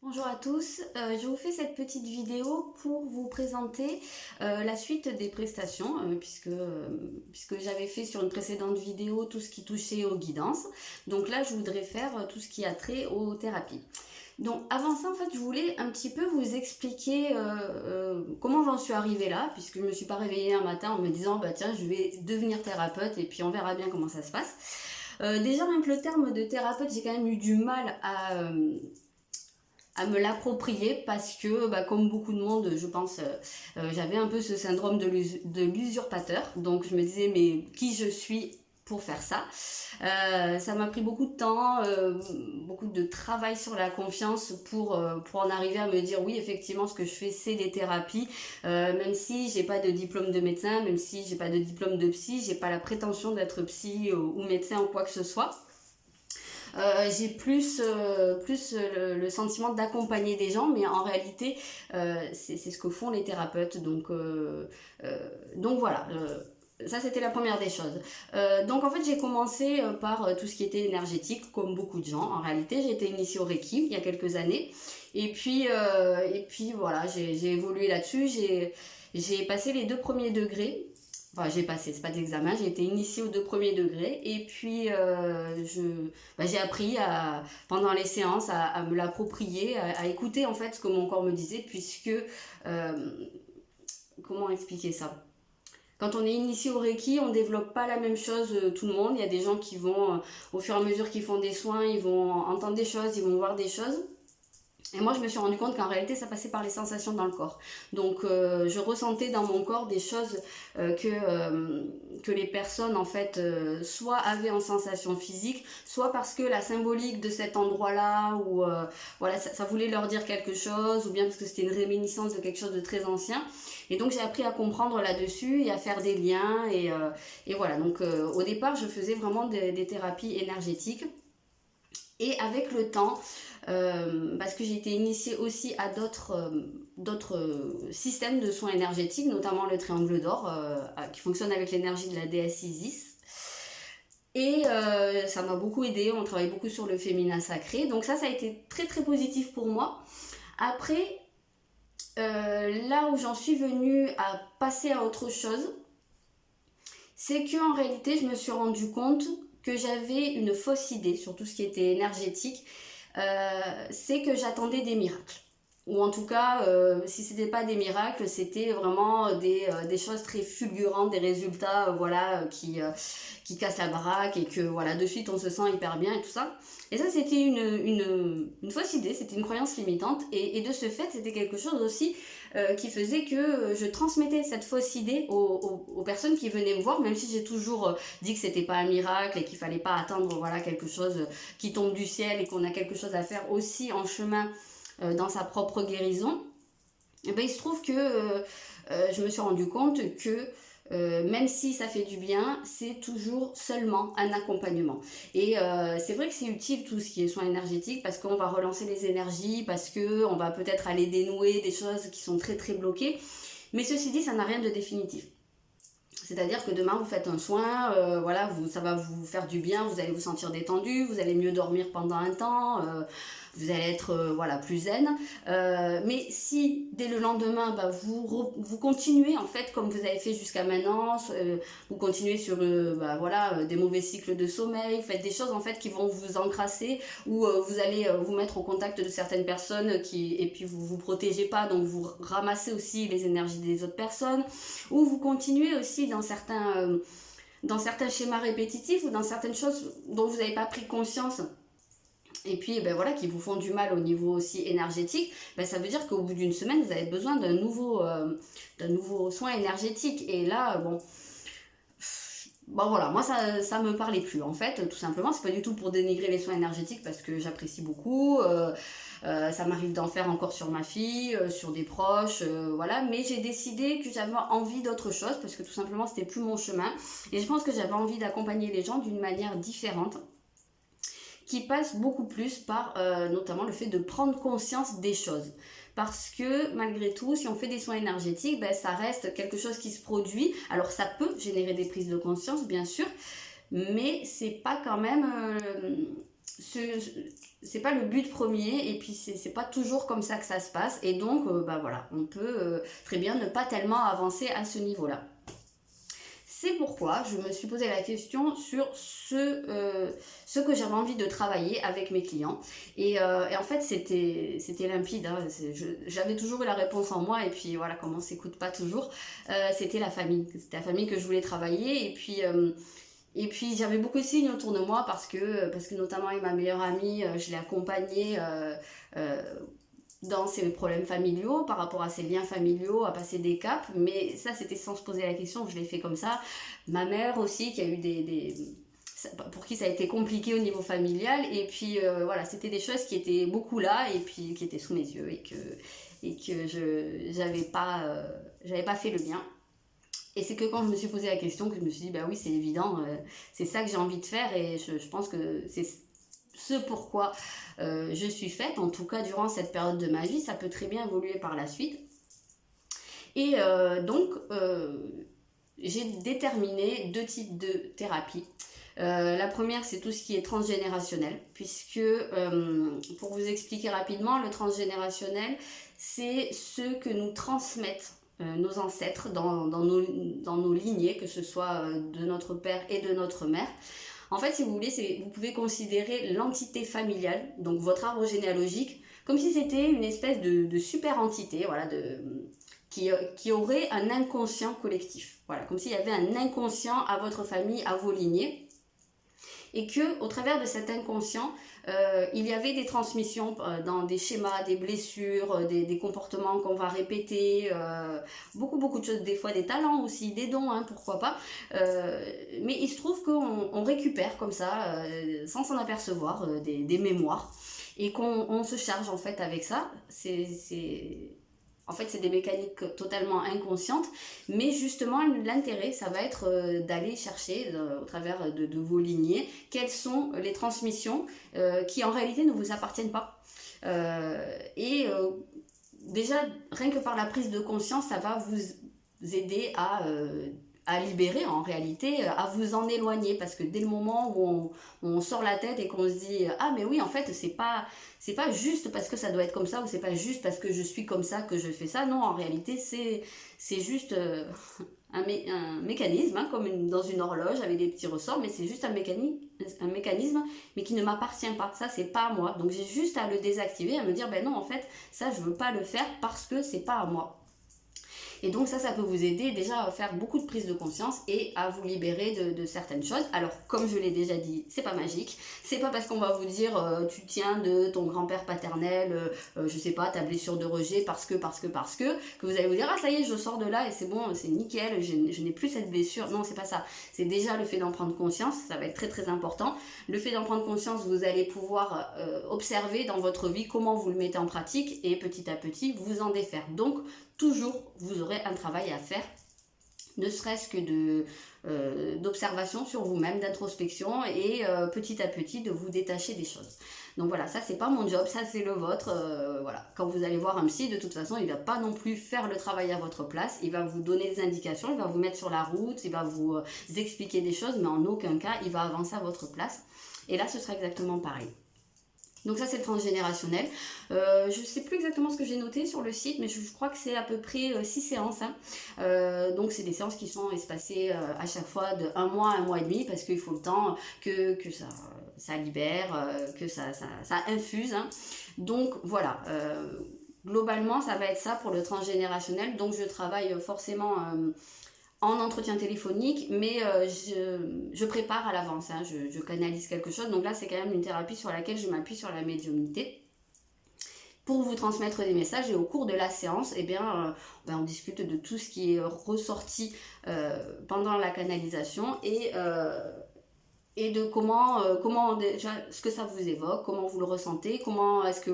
Bonjour à tous, je vous fais cette petite vidéo pour vous présenter la suite des prestations puisque j'avais fait sur une précédente vidéo tout ce qui touchait aux guidances. Donc là je voudrais faire tout ce qui a trait aux thérapies. Donc avant ça en fait je voulais un petit peu vous expliquer comment j'en suis arrivée là, puisque je me suis pas réveillée un matin en me disant bah tiens je vais devenir thérapeute et puis on verra bien comment ça se passe. Déjà rien que le terme de thérapeute j'ai quand même eu du mal à me l'approprier parce que comme beaucoup de monde je pense j'avais un peu ce syndrome de l'usurpateur, donc je me disais mais qui je suis pour faire ça. Ça m'a pris beaucoup de temps, beaucoup de travail sur la confiance pour en arriver à me dire oui effectivement ce que je fais c'est des thérapies, même si j'ai pas de diplôme de médecin, même si j'ai pas de diplôme de psy, j'ai pas la prétention d'être psy ou médecin ou quoi que ce soit. J'ai plus le sentiment d'accompagner des gens, mais en réalité, c'est ce que font les thérapeutes. Donc voilà. Ça, c'était la première des choses. Donc, en fait, j'ai commencé par tout ce qui était énergétique, comme beaucoup de gens. En réalité, j'ai été initiée au Reiki il y a quelques années. Et puis voilà, j'ai évolué là-dessus. J'ai passé les 2 premiers degrés. Enfin, j'ai passé, c'est pas d'examen, j'ai été initiée aux 2 premiers degrés. Et puis, j'ai appris pendant les séances à me l'approprier, à écouter en fait ce que mon corps me disait, puisque, comment expliquer ça? Quand on est initié au Reiki, on développe pas la même chose tout le monde. Il y a des gens qui vont, au fur et à mesure qu'ils font des soins, ils vont entendre des choses, ils vont voir des choses. Et moi, je me suis rendu compte qu'en réalité, ça passait par les sensations dans le corps. Donc, je ressentais dans mon corps des choses que les personnes, en fait, soit avaient en sensation physique, soit parce que la symbolique de cet endroit-là, ou voilà, ça voulait leur dire quelque chose, ou bien parce que c'était une réminiscence de quelque chose de très ancien. Et donc, j'ai appris à comprendre là-dessus et à faire des liens. Et voilà, donc au départ, je faisais vraiment des thérapies énergétiques. Et avec le temps, parce que j'ai été initiée aussi à d'autres systèmes de soins énergétiques, notamment le triangle d'or, qui fonctionne avec l'énergie de la déesse Isis. Et ça m'a beaucoup aidé, on travaille beaucoup sur le féminin sacré. Donc ça a été très très positif pour moi. Après, là où j'en suis venue à passer à autre chose, c'est qu'en réalité, je me suis rendu compte que j'avais une fausse idée sur tout ce qui était énergétique. C'est que j'attendais des miracles. Ou en tout cas, si c'était pas des miracles, c'était vraiment des choses très fulgurantes, des résultats voilà, qui cassent la baraque et que voilà, de suite on se sent hyper bien et tout ça. Et ça, c'était une fausse idée, c'était une croyance limitante. Et de ce fait, c'était quelque chose aussi qui faisait que je transmettais cette fausse idée aux personnes qui venaient me voir, même si j'ai toujours dit que c'était pas un miracle et qu'il fallait pas attendre voilà, quelque chose qui tombe du ciel et qu'on a quelque chose à faire aussi en chemin dans sa propre guérison. Et ben, il se trouve que je me suis rendu compte que même si ça fait du bien, c'est toujours seulement un accompagnement. Et c'est vrai que c'est utile tout ce qui est soins énergétiques parce qu'on va relancer les énergies, parce qu'on va peut-être aller dénouer des choses qui sont très très bloquées. Mais ceci dit, ça n'a rien de définitif. C'est-à-dire que demain vous faites un soin, voilà, ça va vous faire du bien, vous allez vous sentir détendu, vous allez mieux dormir pendant un temps, vous allez être voilà, plus zen. Mais si dès le lendemain vous continuez en fait comme vous avez fait jusqu'à maintenant, vous continuez sur voilà, des mauvais cycles de sommeil, vous faites des choses en fait qui vont vous encrasser, ou vous allez vous mettre au contact de certaines personnes et puis vous vous protégez pas, donc vous ramassez aussi les énergies des autres personnes, ou vous continuez aussi dans certains schémas répétitifs ou dans certaines choses dont vous n'avez pas pris conscience et puis voilà, qui vous font du mal au niveau aussi énergétique, ça veut dire qu'au bout d'une semaine vous avez besoin d'un nouveau soin énergétique. Et là voilà, moi ça me parlait plus en fait, tout simplement. C'est pas du tout pour dénigrer les soins énergétiques parce que j'apprécie beaucoup, ça m'arrive d'en faire encore sur ma fille, sur des proches, voilà. Mais j'ai décidé que j'avais envie d'autre chose parce que tout simplement c'était plus mon chemin. Et je pense que j'avais envie d'accompagner les gens d'une manière différente, qui passe beaucoup plus par notamment le fait de prendre conscience des choses. Parce que malgré tout, si on fait des soins énergétiques, ça reste quelque chose qui se produit. Alors ça peut générer des prises de conscience, bien sûr, mais c'est pas quand même c'est pas le but premier, et puis c'est pas toujours comme ça que ça se passe, et donc voilà, on peut très bien ne pas tellement avancer à ce niveau-là. C'est pourquoi je me suis posé la question sur ce que j'avais envie de travailler avec mes clients. Et en fait, c'était limpide. Hein. J'avais toujours eu la réponse en moi. Et puis voilà, comme on s'écoute pas toujours, c'était la famille. C'était la famille que je voulais travailler. Et puis j'avais beaucoup de signes autour de moi parce que notamment avec ma meilleure amie, je l'ai accompagnée dans ses problèmes familiaux, par rapport à ses liens familiaux, à passer des caps, mais ça c'était sans se poser la question, je l'ai fait comme ça. Ma mère aussi, qui a eu pour qui ça a été compliqué au niveau familial, et puis voilà, c'était des choses qui étaient beaucoup là, et puis qui étaient sous mes yeux, et que j'avais pas fait le lien. Et c'est que quand je me suis posé la question que je me suis dit, bah oui, c'est évident, c'est ça que j'ai envie de faire, et je pense que c'est ce pourquoi je suis faite, en tout cas durant cette période de ma vie. Ça peut très bien évoluer par la suite. Et donc, j'ai déterminé 2 types de thérapies. La première, c'est tout ce qui est transgénérationnel, puisque, pour vous expliquer rapidement, le transgénérationnel, c'est ce que nous transmettent nos ancêtres dans nos lignées, que ce soit de notre père et de notre mère. En fait, si vous voulez, vous pouvez considérer l'entité familiale, donc votre arbre généalogique, comme si c'était une espèce de super entité, voilà, qui aurait un inconscient collectif. Voilà, comme s'il y avait un inconscient à votre famille, à vos lignées. Et que, au travers de cet inconscient, il y avait des transmissions dans des schémas, des blessures, des comportements qu'on va répéter, beaucoup de choses, des fois des talents aussi, des dons, hein, pourquoi pas. Mais il se trouve qu'on récupère comme ça, sans s'en apercevoir, des mémoires, et qu'on se charge en fait avec ça. En fait, c'est des mécaniques totalement inconscientes, mais justement, l'intérêt, ça va être d'aller chercher, au travers de vos lignées, quelles sont les transmissions qui, en réalité, ne vous appartiennent pas. Déjà, rien que par la prise de conscience, ça va vous aider à libérer, en réalité, à vous en éloigner, parce que dès le moment où on sort la tête et qu'on se dit « Ah, mais oui, en fait, c'est pas juste parce que ça doit être comme ça, ou c'est pas juste parce que je suis comme ça que je fais ça. » Non, en réalité, c'est juste un mécanisme, hein, comme dans une horloge avec des petits ressorts, mais c'est juste un mécanisme, mais qui ne m'appartient pas. Ça, c'est pas à moi. Donc, j'ai juste à le désactiver, à me dire « Ben non, en fait, ça, je veux pas le faire parce que c'est pas à moi. » Et donc ça peut vous aider déjà à faire beaucoup de prise de conscience et à vous libérer de certaines choses. Alors, comme je l'ai déjà dit, c'est pas magique. C'est pas parce qu'on va vous dire tu tiens de ton grand-père paternel, je sais pas, ta blessure de rejet parce que vous allez vous dire ah ça y est, je sors de là et c'est bon, c'est nickel, je n'ai plus cette blessure. Non, c'est pas ça. C'est déjà le fait d'en prendre conscience, ça va être très très important. Le fait d'en prendre conscience, vous allez pouvoir observer dans votre vie comment vous le mettez en pratique et petit à petit vous en défaire. Donc, toujours, vous aurez un travail à faire, ne serait-ce que d'observation sur vous-même, d'introspection et petit à petit de vous détacher des choses. Donc voilà, ça c'est pas mon job, ça c'est le vôtre. Voilà. Quand vous allez voir un psy, de toute façon, il va pas non plus faire le travail à votre place, il va vous donner des indications, il va vous mettre sur la route, il va vous expliquer des choses, mais en aucun cas, il va avancer à votre place. Et là, ce sera exactement pareil. Donc ça c'est le transgénérationnel. Je ne sais plus exactement ce que j'ai noté sur le site, mais je crois que c'est à peu près 6 séances. Hein. Donc c'est des séances qui sont espacées à chaque fois de 1 mois à 1 mois et demi, parce qu'il faut le temps que ça libère, que ça infuse. Hein. Donc voilà, globalement ça va être ça pour le transgénérationnel. Donc je travaille forcément en entretien téléphonique, mais je prépare à l'avance, hein, je canalise quelque chose. Donc là, c'est quand même une thérapie sur laquelle je m'appuie sur la médiumnité pour vous transmettre des messages. Et au cours de la séance, eh bien, on discute de tout ce qui est ressorti pendant la canalisation et de comment déjà, ce que ça vous évoque, comment vous le ressentez, comment est-ce que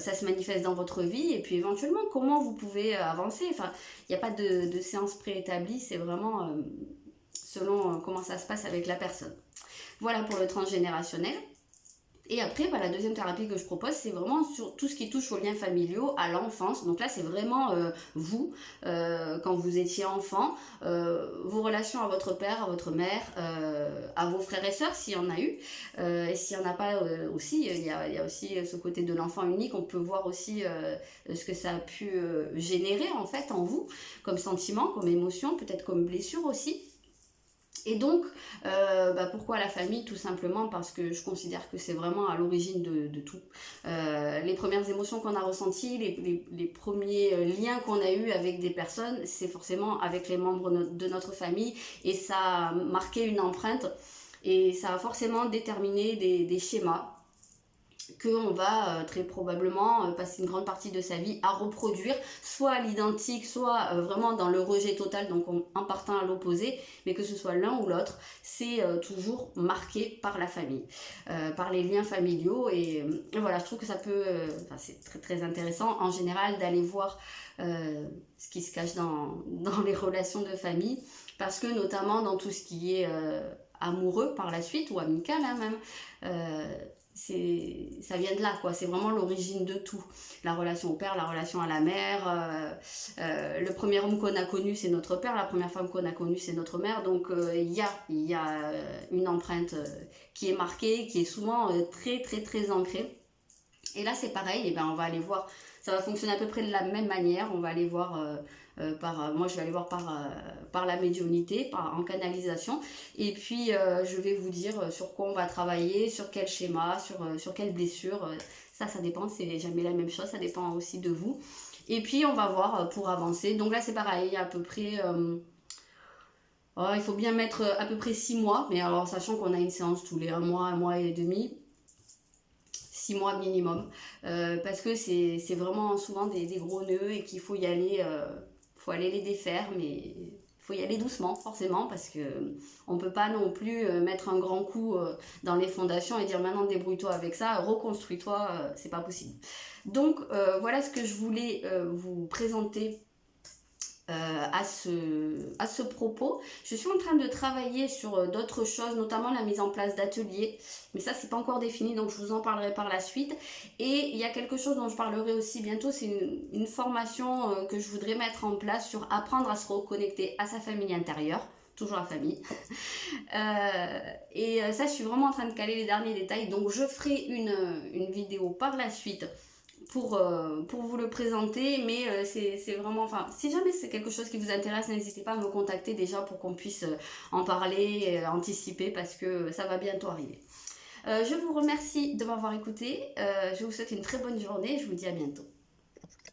ça se manifeste dans votre vie, et puis éventuellement comment vous pouvez avancer. Enfin, il n'y a pas de séance préétablie, c'est vraiment selon comment ça se passe avec la personne. Voilà pour le transgénérationnel. Et après, la deuxième thérapie que je propose, c'est vraiment sur tout ce qui touche aux liens familiaux, à l'enfance. Donc là, c'est vraiment vous, quand vous étiez enfant, vos relations à votre père, à votre mère, à vos frères et sœurs, s'il y en a eu. Et s'il n'y en a pas aussi, il y a aussi ce côté de l'enfant unique. On peut voir aussi ce que ça a pu générer en fait en vous, comme sentiment, comme émotion, peut-être comme blessure aussi. Et donc, pourquoi la famille? Tout simplement parce que je considère que c'est vraiment à l'origine de tout. Les premières émotions qu'on a ressenties, les premiers liens qu'on a eus avec des personnes, c'est forcément avec les membres de notre famille, et ça a marqué une empreinte, et ça a forcément déterminé des schémas qu'on va très probablement passer une grande partie de sa vie à reproduire, soit à l'identique, soit vraiment dans le rejet total, donc en partant à l'opposé, mais que ce soit l'un ou l'autre, c'est toujours marqué par la famille, par les liens familiaux, et voilà, je trouve que ça peut, c'est très très intéressant en général d'aller voir ce qui se cache dans les relations de famille, parce que notamment dans tout ce qui est amoureux par la suite, ou amical même, ça vient de là, quoi. C'est vraiment l'origine de tout. La relation au père, la relation à la mère, le premier homme qu'on a connu, c'est notre père, la première femme qu'on a connue, c'est notre mère. Donc il y a une empreinte qui est marquée, qui est souvent très très très ancrée. Et là c'est pareil, et on va aller voir, ça va fonctionner à peu près de la même manière. On va aller voir moi je vais aller voir par la médiumnité, en canalisation, et puis je vais vous dire sur quoi on va travailler, sur quel schéma, sur quelle blessure, ça dépend, c'est jamais la même chose, ça dépend aussi de vous, et puis on va voir pour avancer. Donc là c'est pareil, à peu près il faut bien mettre à peu près 6 mois, mais alors sachant qu'on a une séance tous les 1 mois et demi, 6 mois minimum, parce que c'est vraiment souvent des gros nœuds, et qu'il faut y aller, faut aller les défaire, mais il faut y aller doucement forcément, parce que on peut pas non plus mettre un grand coup dans les fondations et dire maintenant débrouille-toi avec ça, reconstruis-toi, c'est pas possible. Donc voilà ce que je voulais vous présenter à ce propos. Je suis en train de travailler sur d'autres choses, notamment la mise en place d'ateliers, mais ça c'est pas encore défini, donc je vous en parlerai par la suite. Et il y a quelque chose dont je parlerai aussi bientôt, c'est une formation que je voudrais mettre en place sur apprendre à se reconnecter à sa famille intérieure, toujours la famille. Ça je suis vraiment en train de caler les derniers détails, donc je ferai une vidéo par la suite pour vous le présenter, mais c'est vraiment, si jamais c'est quelque chose qui vous intéresse, n'hésitez pas à me contacter déjà pour qu'on puisse en parler, anticiper, parce que ça va bientôt arriver. Je vous remercie de m'avoir écouté, je vous souhaite une très bonne journée, je vous dis à bientôt.